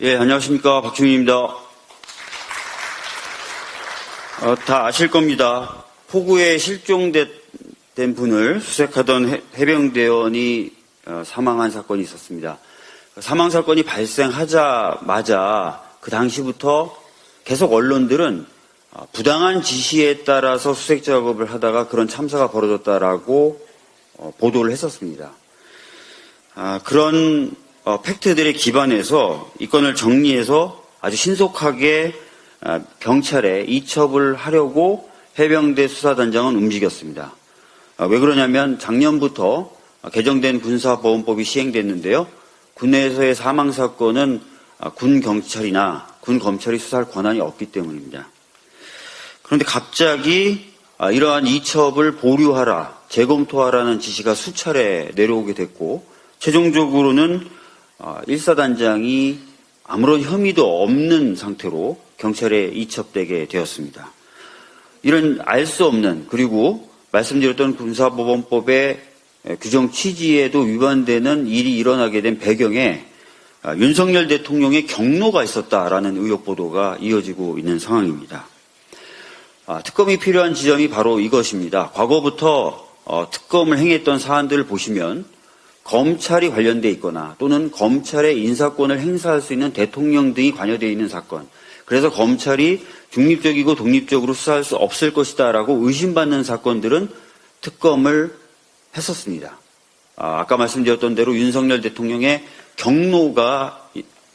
예, 안녕하십니까. 박주민입니다. 다 아실 겁니다. 포구에 실종된 분을 수색하던 해병대원이 사망한 사건이 있었습니다. 사망 사건이 발생하자마자 그 당시부터 계속 언론들은 부당한 지시에 따라서 수색 작업을 하다가 그런 참사가 벌어졌다라고 보도를 했었습니다. 그런 팩트들에 기반해서 이 건을 정리해서 아주 신속하게 경찰에 이첩을 하려고 해병대 수사단장은 움직였습니다. 왜 그러냐면 작년부터 개정된 군사보험법이 시행됐는데요. 군내에서의 사망사건은 군경찰이나 군검찰이 수사할 권한이 없기 때문입니다. 그런데 갑자기 이러한 이첩을 보류하라, 재검토하라는 지시가 수차례 내려오게 됐고 최종적으로는 1사단장이 아무런 혐의도 없는 상태로 경찰에 이첩되게 되었습니다. 이런 알 수 없는, 그리고 말씀드렸던 군사법원법의 규정 취지에도 위반되는 일이 일어나게 된 배경에 윤석열 대통령의 경로가 있었다라는 의혹 보도가 이어지고 있는 상황입니다. 특검이 필요한 지점이 바로 이것입니다. 과거부터 특검을 행했던 사안들을 보시면 검찰이 관련돼 있거나 또는 검찰의 인사권을 행사할 수 있는 대통령 등이 관여되어 있는 사건, 그래서 검찰이 중립적이고 독립적으로 수사할 수 없을 것이다라고 의심받는 사건들은 특검을 했었습니다. 아까 말씀드렸던 대로 윤석열 대통령의 경로가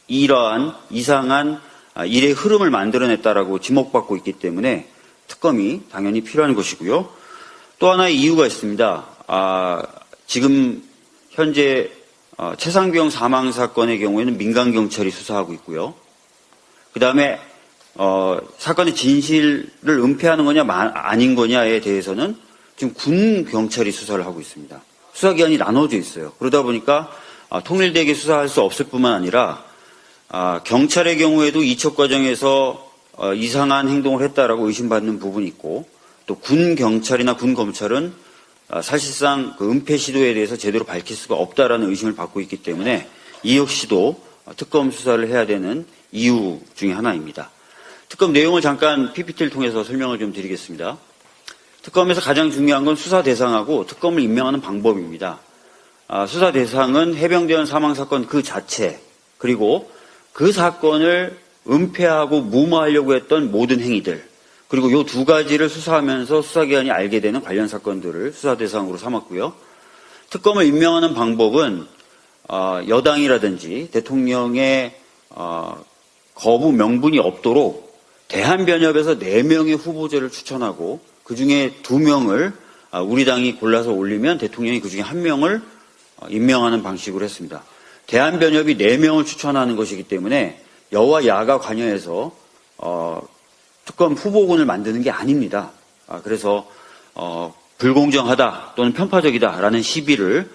이러한 이상한 일의 흐름을 만들어냈다라고 지목받고 있기 때문에 특검이 당연히 필요한 것이고요. 또 하나의 이유가 있습니다. 지금 현재 최상병 사망 사건의 경우에는 민간 경찰이 수사하고 있고요. 그 다음에 사건의 진실을 은폐하는 거냐 아닌 거냐에 대해서는 지금 군 경찰이 수사를 하고 있습니다. 수사 기관이 나눠져 있어요. 그러다 보니까 통일되게 수사할 수 없을 뿐만 아니라 경찰의 경우에도 이첩 과정에서 이상한 행동을 했다라고 의심받는 부분이 있고, 또 군 경찰이나 군 검찰은 사실상 그 은폐 시도에 대해서 제대로 밝힐 수가 없다라는 의심을 받고 있기 때문에 이 역시도 특검 수사를 해야 되는 이유 중에 하나입니다. 특검 내용을 잠깐 PPT를 통해서 설명을 좀 드리겠습니다. 특검에서 가장 중요한 건 수사 대상하고 특검을 임명하는 방법입니다. 수사 대상은 해병대원 사망 사건 그 자체, 그리고 그 사건을 은폐하고 무마하려고 했던 모든 행위들, 그리고 이 두 가지를 수사하면서 수사기관이 알게 되는 관련 사건들을 수사 대상으로 삼았고요. 특검을 임명하는 방법은 여당이라든지 대통령의 거부 명분이 없도록 대한변협에서 4명의 후보자를 추천하고 그중에 2명을 우리 당이 골라서 올리면 대통령이 그중에 1명을 임명하는 방식으로 했습니다. 대한변협이 4명을 추천하는 것이기 때문에 여와 야가 관여해서 특검 후보군을 만드는 게 아닙니다. 그래서 불공정하다 또는 편파적이다라는 시비를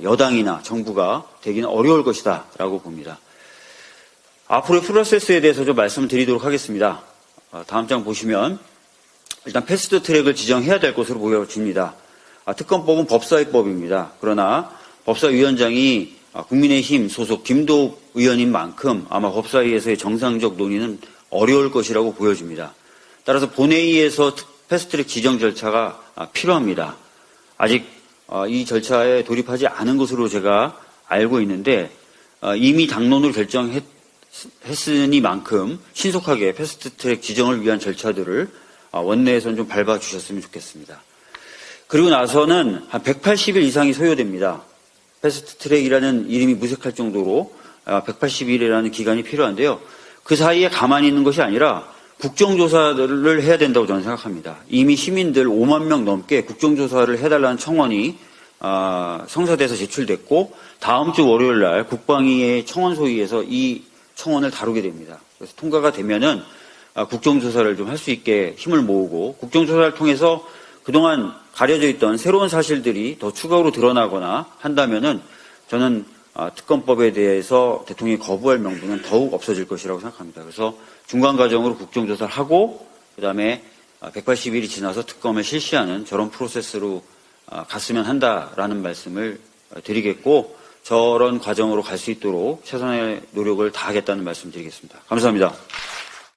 여당이나 정부가 되기는 어려울 것이다라고 봅니다. 앞으로의 프로세스에 대해서 좀 말씀을 드리도록 하겠습니다. 다음 장 보시면 일단 패스트 트랙을 지정해야 될 것으로 보여집니다. 특검법은 법사위법입니다. 그러나 법사위원장이 국민의힘 소속 김도욱 의원인 만큼 아마 법사위에서의 정상적 논의는 어려울 것이라고 보여집니다. 따라서 본회의에서 패스트트랙 지정 절차가 필요합니다. 아직 이 절차에 돌입하지 않은 것으로 제가 알고 있는데 이미 당론으로 결정했으니만큼 신속하게 패스트트랙 지정을 위한 절차들을 원내에서는 좀 밟아주셨으면 좋겠습니다. 그리고 나서는 한 180일 이상이 소요됩니다. 패스트트랙이라는 이름이 무색할 정도로 180일이라는 기간이 필요한데요. 그 사이에 가만히 있는 것이 아니라 국정조사를 해야 된다고 저는 생각합니다. 이미 시민들 5만 명 넘게 국정조사를 해달라는 청원이 성사돼서 제출됐고 다음 주 월요일 날 국방위의 청원 소위에서 이 청원을 다루게 됩니다. 그래서 통과가 되면은 국정조사를 좀 할 수 있게 힘을 모으고 국정조사를 통해서 그동안 가려져 있던 새로운 사실들이 더 추가로 드러나거나 한다면은 저는 특검법에 대해서 대통령이 거부할 명분은 더욱 없어질 것이라고 생각합니다. 그래서 중간 과정으로 국정조사를 하고 그다음에 180일이 지나서 특검을 실시하는 저런 프로세스로 갔으면 한다라는 말씀을 드리겠고, 저런 과정으로 갈 수 있도록 최선의 노력을 다하겠다는 말씀 드리겠습니다. 감사합니다.